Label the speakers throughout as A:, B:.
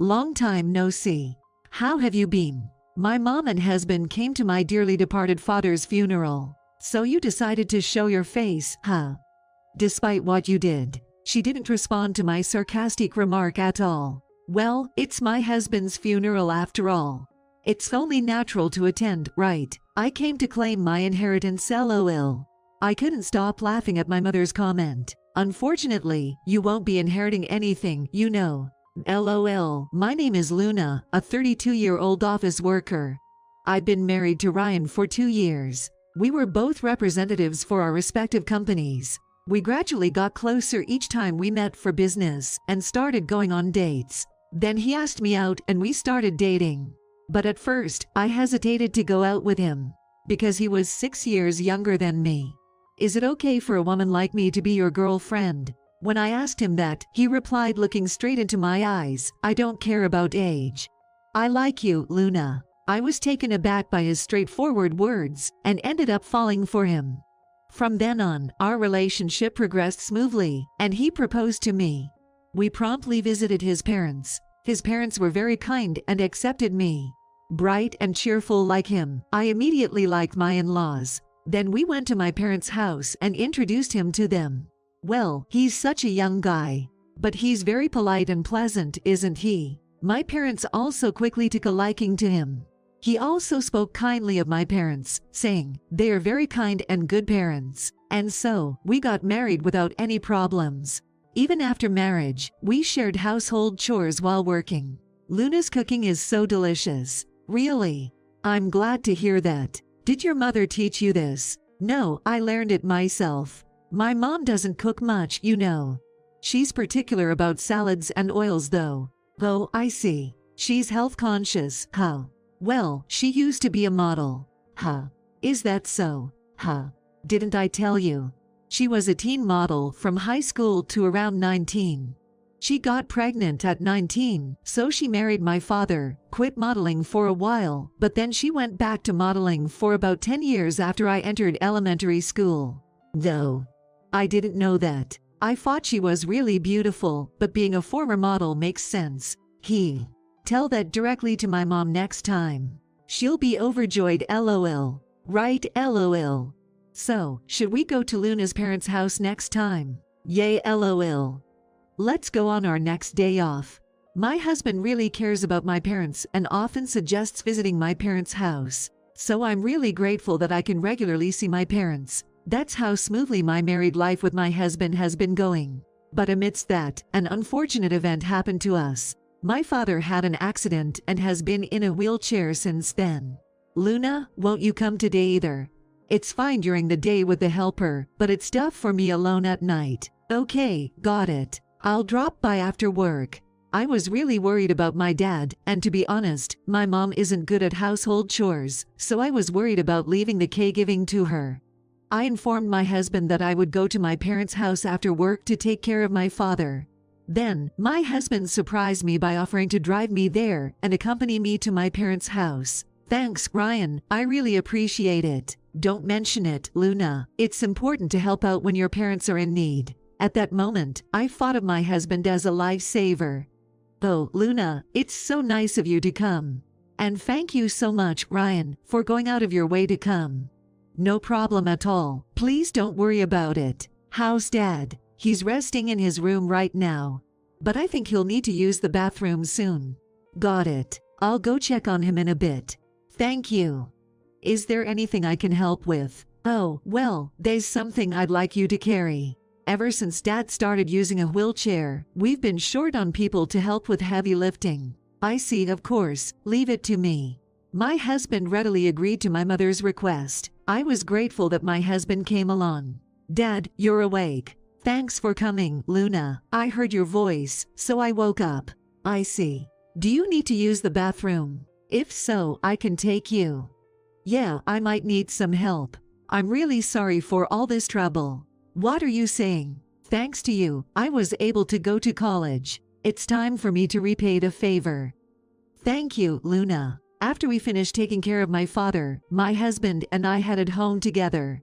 A: Long time no see. How have you been? My mom and husband came to my dearly departed father's funeral. So you decided to show your face, huh? Despite what you did. She didn't respond to my sarcastic remark at all. Well, it's my husband's funeral after all. It's only natural to attend, right? I came to claim my inheritance, lol. I couldn't stop laughing at my mother's comment. Unfortunately, you won't be inheriting anything, you know. LOL. My name is Luna, a 32-year-old office worker. I've been married to Ryan for 2 years. We were both representatives for our respective companies. We gradually got closer each time we met for business and started going on dates. Then he asked me out and we started dating. But at first, I hesitated to go out with him because he was 6 years younger than me. Is it okay for a woman like me to be your girlfriend? When I asked him that, he replied looking straight into my eyes, I don't care about age. I like you, Luna. I was taken aback by his straightforward words and ended up falling for him. From then on, our relationship progressed smoothly, and he proposed to me. We promptly visited his parents. His parents were very kind and accepted me. Bright and cheerful like him, I immediately liked my in-laws. Then we went to my parents' house and introduced him to them. Well, he's such a young guy. But he's very polite and pleasant, isn't he? My parents also quickly took a liking to him. He also spoke kindly of my parents, saying, they are very kind and good parents. And so, we got married without any problems. Even after marriage, we shared household chores while working. Luna's cooking is so delicious. Really? I'm glad to hear that. Did your mother teach you this? No, I learned it myself. My mom doesn't cook much, you know. She's particular about salads and oils though. Oh, I see. She's health conscious, huh? Well, she used to be a model. Huh. Is that so? Huh. Didn't I tell you? She was a teen model from high school to around 19. She got pregnant at 19, so she married my father, quit modeling for a while, but then she went back to modeling for about 10 years after I entered elementary school. Though, I didn't know that. I thought she was really beautiful, but being a former model makes sense. Tell that directly to my mom next time. She'll be overjoyed, lol. Right, lol. So, should we go to Luna's parents' house next time? Yay, lol. Let's go on our next day off. My husband really cares about my parents and often suggests visiting my parents' house. So I'm really grateful that I can regularly see my parents. That's how smoothly my married life with my husband has been going. But amidst that, an unfortunate event happened to us. My father had an accident and has been in a wheelchair since then. Luna, won't you come today either? It's fine during the day with the helper, but it's tough for me alone at night. Okay, got it. I'll drop by after work. I was really worried about my dad, and to be honest, my mom isn't good at household chores, so I was worried about leaving the caregiving to her. I informed my husband that I would go to my parents' house after work to take care of my father. Then, my husband surprised me by offering to drive me there and accompany me to my parents' house. Thanks, Ryan, I really appreciate it. Don't mention it, Luna. It's important to help out when your parents are in need. At that moment, I thought of my husband as a lifesaver. Oh, Luna, it's so nice of you to come. And thank you so much, Ryan, for going out of your way to come. No problem at all. Please don't worry about it. How's Dad? He's resting in his room right now. But I think he'll need to use the bathroom soon. Got it. I'll go check on him in a bit. Thank you. Is there anything I can help with? Oh, well, there's something I'd like you to carry. Ever since Dad started using a wheelchair, we've been short on people to help with heavy lifting. I see, of course, leave it to me. My husband readily agreed to my mother's request. I was grateful that my husband came along. Dad, you're awake. Thanks for coming, Luna. I heard your voice, so I woke up. I see. Do you need to use the bathroom? If so, I can take you. Yeah, I might need some help. I'm really sorry for all this trouble. What are you saying? Thanks to you, I was able to go to college. It's time for me to repay the favor. Thank you, Luna. After we finished taking care of my father, my husband and I headed home together.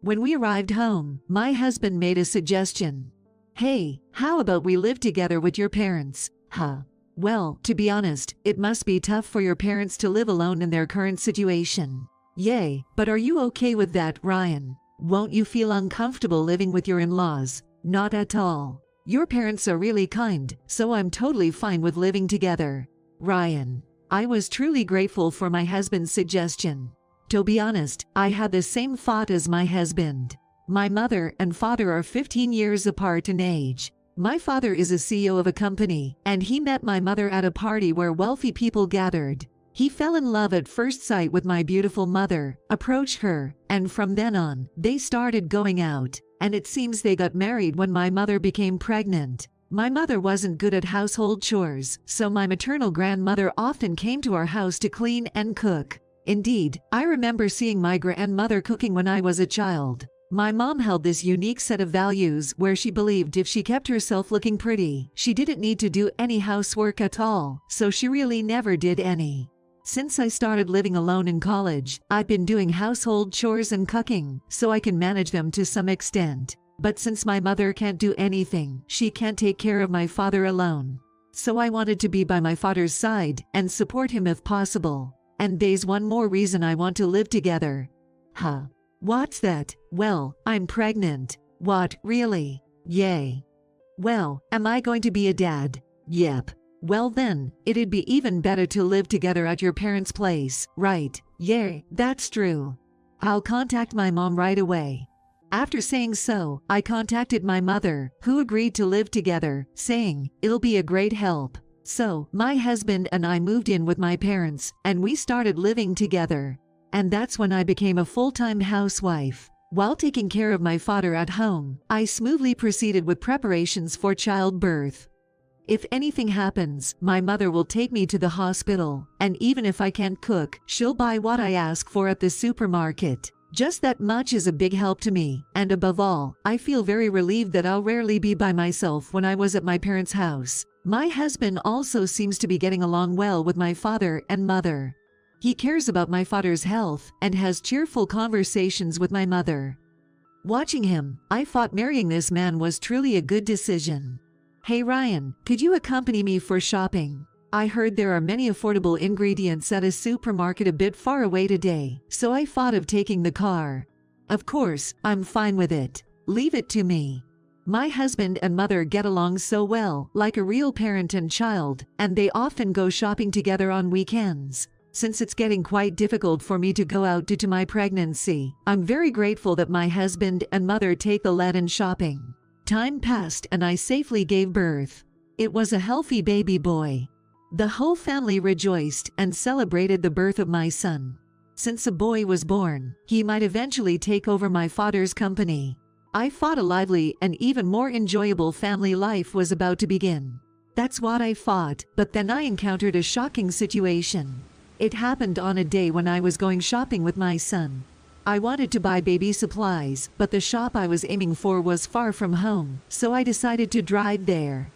A: When we arrived home, my husband made a suggestion. Hey, how about we live together with your parents? Huh? Well, to be honest, it must be tough for your parents to live alone in their current situation. Yay, but are you okay with that, Ryan? Won't you feel uncomfortable living with your in-laws? Not at all. Your parents are really kind, so I'm totally fine with living together. Ryan. I was truly grateful for my husband's suggestion. To be honest, I had the same thought as my husband. My mother and father are 15 years apart in age. My father is a CEO of a company, and he met my mother at a party where wealthy people gathered. He fell in love at first sight with my beautiful mother, approached her, and from then on, they started going out, and it seems they got married when my mother became pregnant. My mother wasn't good at household chores, so my maternal grandmother often came to our house to clean and cook. Indeed, I remember seeing my grandmother cooking when I was a child. My mom held this unique set of values where she believed if she kept herself looking pretty, she didn't need to do any housework at all, so she really never did any. Since I started living alone in college, I've been doing household chores and cooking, so I can manage them to some extent. But since my mother can't do anything, she can't take care of my father alone. So I wanted to be by my father's side and support him if possible. And there's one more reason I want to live together. Huh? What's that? Well, I'm pregnant. What, really? Yay. Well, am I going to be a dad? Yep. Well then, it'd be even better to live together at your parents' place, right? Yay, that's true. I'll contact my mom right away. After saying so, I contacted my mother, who agreed to live together, saying, it'll be a great help. So, my husband and I moved in with my parents, and we started living together. And that's when I became a full-time housewife. While taking care of my father at home, I smoothly proceeded with preparations for childbirth. If anything happens, my mother will take me to the hospital, and even if I can't cook, she'll buy what I ask for at the supermarket. Just that much is a big help to me, and above all, I feel very relieved that I'll rarely be by myself when I was at my parents' house. My husband also seems to be getting along well with my father and mother. He cares about my father's health and has cheerful conversations with my mother. Watching him, I thought marrying this man was truly a good decision. Hey Ryan, could you accompany me for shopping? I heard there are many affordable ingredients at a supermarket a bit far away today, so I thought of taking the car. Of course, I'm fine with it. Leave it to me. My husband and mother get along so well, like a real parent and child, and they often go shopping together on weekends. Since it's getting quite difficult for me to go out due to my pregnancy, I'm very grateful that my husband and mother take the lead in shopping. Time passed and I safely gave birth. It was a healthy baby boy. The whole family rejoiced and celebrated the birth of my son. Since a boy was born, he might eventually take over my father's company. I thought a lively and even more enjoyable family life was about to begin. That's what I thought, but then I encountered a shocking situation. It happened on a day when I was going shopping with my son. I wanted to buy baby supplies, but the shop I was aiming for was far from home, so I decided to drive there.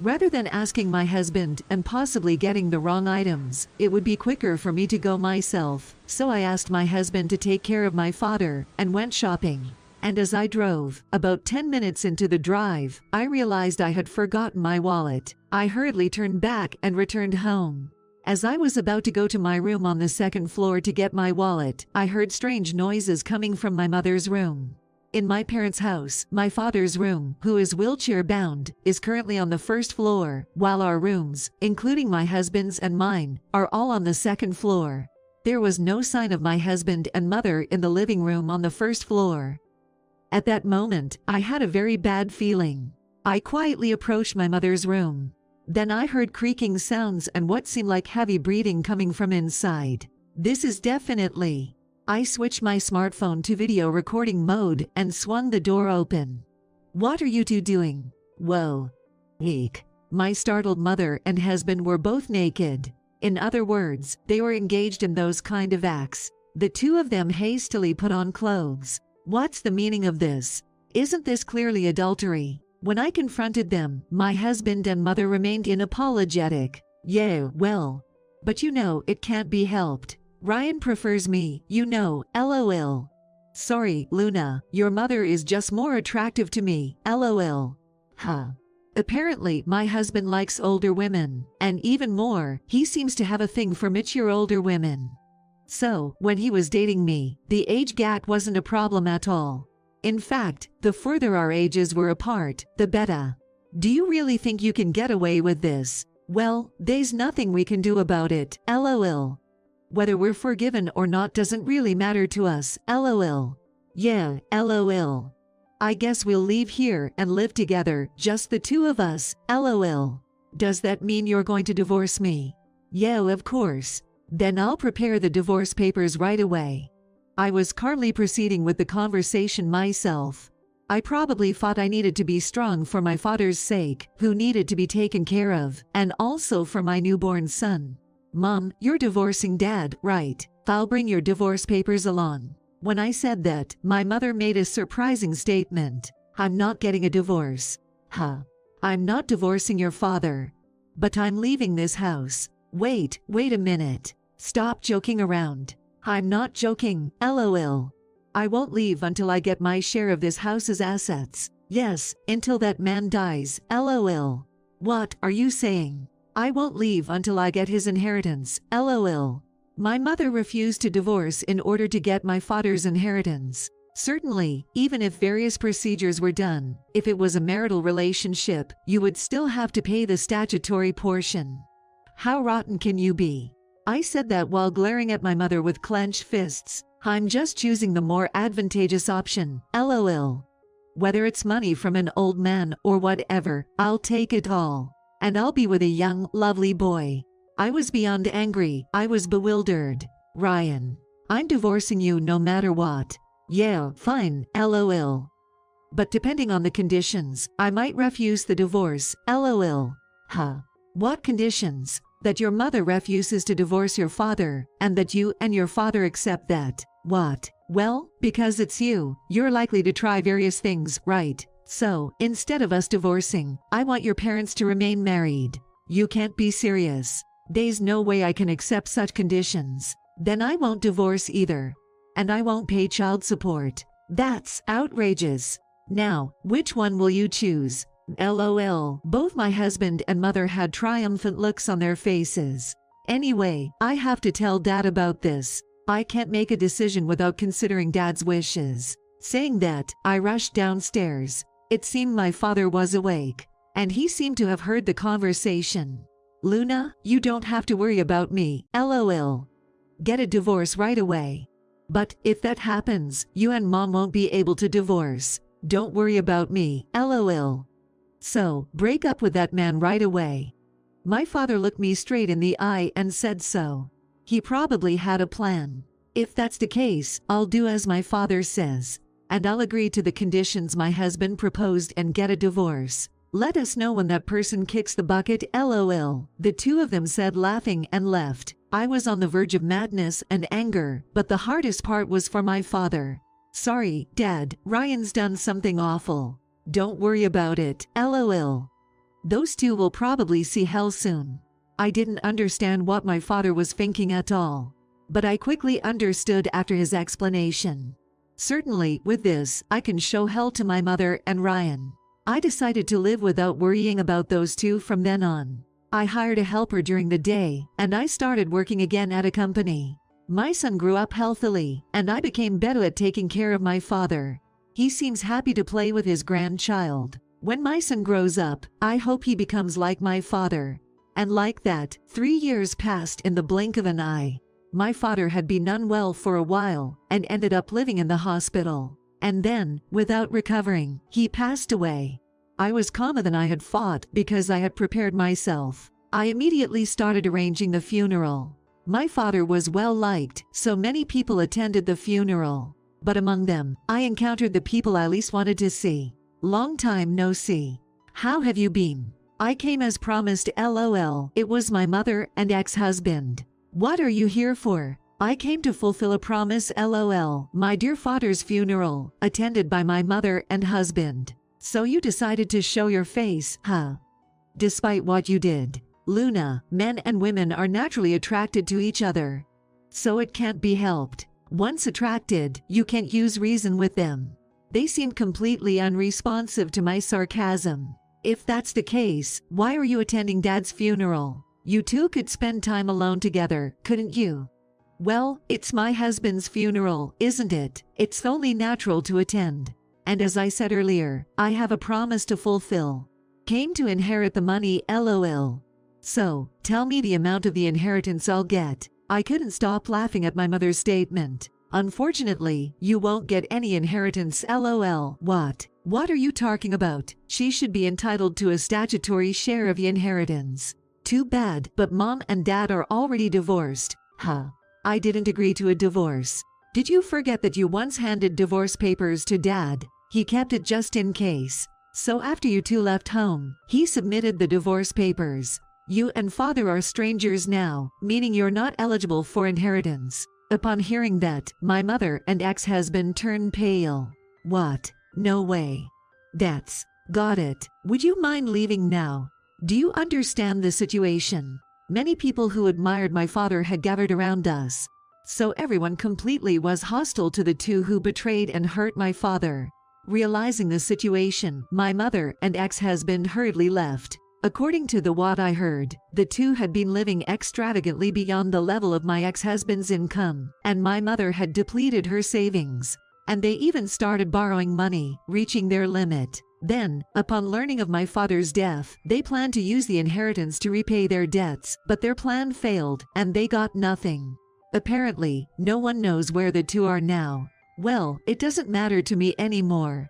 A: Rather than asking my husband and possibly getting the wrong items, it would be quicker for me to go myself, so I asked my husband to take care of my father and went shopping. And as I drove, about 10 minutes into the drive, I realized I had forgotten my wallet. I hurriedly turned back and returned home. As I was about to go to my room on the second floor to get my wallet, I heard strange noises coming from my mother's room. In my parents' house, my father's room, who is wheelchair-bound, is currently on the first floor, while our rooms, including my husband's and mine, are all on the second floor. There was no sign of my husband and mother in the living room on the first floor. At that moment, I had a very bad feeling. I quietly approached my mother's room. Then I heard creaking sounds and what seemed like heavy breathing coming from inside. This is definitely... I switched my smartphone to video recording mode and swung the door open. What are you two doing? Whoa. Eek. My startled mother and husband were both naked. In other words, they were engaged in those kind of acts. The two of them hastily put on clothes. What's the meaning of this? Isn't this clearly adultery? When I confronted them, my husband and mother remained unapologetic. Yeah, well. But you know, it can't be helped. Ryan prefers me, you know, LOL. Sorry, Luna, your mother is just more attractive to me, LOL. Huh. Apparently, my husband likes older women, and even more, he seems to have a thing for mature older women. So, when he was dating me, the age gap wasn't a problem at all. In fact, the further our ages were apart, the better. Do you really think you can get away with this? Well, there's nothing we can do about it, lol. Whether we're forgiven or not doesn't really matter to us, lol. Yeah, lol. I guess we'll leave here and live together, just the two of us, lol. Does that mean you're going to divorce me? Yeah, of course. Then I'll prepare the divorce papers right away. I was calmly proceeding with the conversation myself. I probably thought I needed to be strong for my father's sake, who needed to be taken care of, and also for my newborn son. Mom, you're divorcing Dad, right? I'll bring your divorce papers along. When I said that, my mother made a surprising statement. I'm not getting a divorce. Huh. I'm not divorcing your father. But I'm leaving this house. Wait a minute. Stop joking around. I'm not joking, lol. I won't leave until I get my share of this house's assets. Yes, until that man dies, lol. What are you saying? I won't leave until I get his inheritance, lol. My mother refused to divorce in order to get my father's inheritance. Certainly, even if various procedures were done, if it was a marital relationship, you would still have to pay the statutory portion. How rotten can you be? I said that while glaring at my mother with clenched fists. I'm just choosing the more advantageous option, lol. Whether it's money from an old man or whatever, I'll take it all. And I'll be with a young, lovely boy. I was beyond angry, I was bewildered. Ryan, I'm divorcing you no matter what. Yeah, fine, lol. But depending on the conditions, I might refuse the divorce, lol. Huh. What conditions? That your mother refuses to divorce your father, and that you and your father accept that. What? Well, because it's you, you're likely to try various things, right? So, instead of us divorcing, I want your parents to remain married. You can't be serious. There's no way I can accept such conditions. Then I won't divorce either. And I won't pay child support. That's outrageous. Now, which one will you choose? LOL. Both my husband and mother had triumphant looks on their faces. Anyway, I have to tell Dad about this. I can't make a decision without considering Dad's wishes. Saying that, I rushed downstairs. It seemed my father was awake, and he seemed to have heard the conversation. Luna, you don't have to worry about me, LOL. Get a divorce right away. But if that happens, you and Mom won't be able to divorce. Don't worry about me, LOL. So, break up with that man right away. My father looked me straight in the eye and said so. He probably had a plan. If that's the case, I'll do as my father says. And I'll agree to the conditions my husband proposed and get a divorce. Let us know when that person kicks the bucket, LOL. The two of them said, laughing, and left. I was on the verge of madness and anger, but the hardest part was for my father. Sorry, Dad, Ryan's done something awful. Don't worry about it, LOL. Those two will probably see hell soon. I didn't understand what my father was thinking at all. But I quickly understood after his explanation. Certainly, with this, I can show hell to my mother and Ryan. I decided to live without worrying about those two from then on. I hired a helper during the day, and I started working again at a company. My son grew up healthily, and I became better at taking care of my father. He seems happy to play with his grandchild. When my son grows up, I hope he becomes like my father. And like that, 3 years passed in the blink of an eye. My father had been unwell for a while, and ended up living in the hospital. And then, without recovering, he passed away. I was calmer than I had thought because I had prepared myself. I immediately started arranging the funeral. My father was well liked, so many people attended the funeral. But among them, I encountered the people I least wanted to see. Long time no see. How have you been? I came as promised, LOL. It was my mother and ex-husband. What are you here for? I came to fulfill a promise, LOL. My dear father's funeral, attended by my mother and husband. So you decided to show your face, huh? Despite what you did. Luna, men and women are naturally attracted to each other. So it can't be helped. Once attracted, you can't use reason with them. They seemed completely unresponsive to my sarcasm. if that's the case, why are you attending Dad's funeral? You two could spend time alone together, couldn't you? Well, it's my husband's funeral, isn't it? It's only natural to attend. And as I said earlier, I have a promise to fulfill. Came to inherit the money, lol. So, tell me the amount of the inheritance I'll get. I couldn't stop laughing at my mother's statement. Unfortunately, you won't get any inheritance, lol. What? What are you talking about? She should be entitled to a statutory share of the inheritance. Too bad, but Mom and Dad are already divorced. Huh. I didn't agree to a divorce. Did you forget that you once handed divorce papers to Dad? He kept it just in case. So after you two left home, he submitted the divorce papers. You and Father are strangers now, meaning you're not eligible for inheritance. Upon hearing that, my mother and ex-husband turned pale. What? No way. Got it. Would you mind leaving now? Do you understand the situation? Many people who admired my father had gathered around us. So everyone completely was hostile to the two who betrayed and hurt my father. Realizing the situation, my mother and ex-husband hurriedly left. According to what I heard, the two had been living extravagantly beyond the level of my ex-husband's income, and my mother had depleted her savings. And they even started borrowing money, reaching their limit. Then, upon learning of my father's death, they planned to use the inheritance to repay their debts, but their plan failed, and they got nothing. Apparently, no one knows where the two are now. Well, it doesn't matter to me anymore.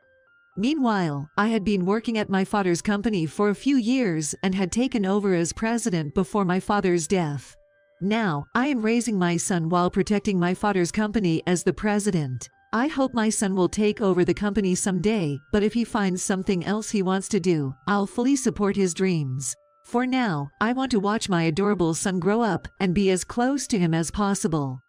A: Meanwhile, I had been working at my father's company for a few years and had taken over as president before my father's death. Now, I am raising my son while protecting my father's company as the president. I hope my son will take over the company someday, but if he finds something else he wants to do, I'll fully support his dreams. For now, I want to watch my adorable son grow up and be as close to him as possible.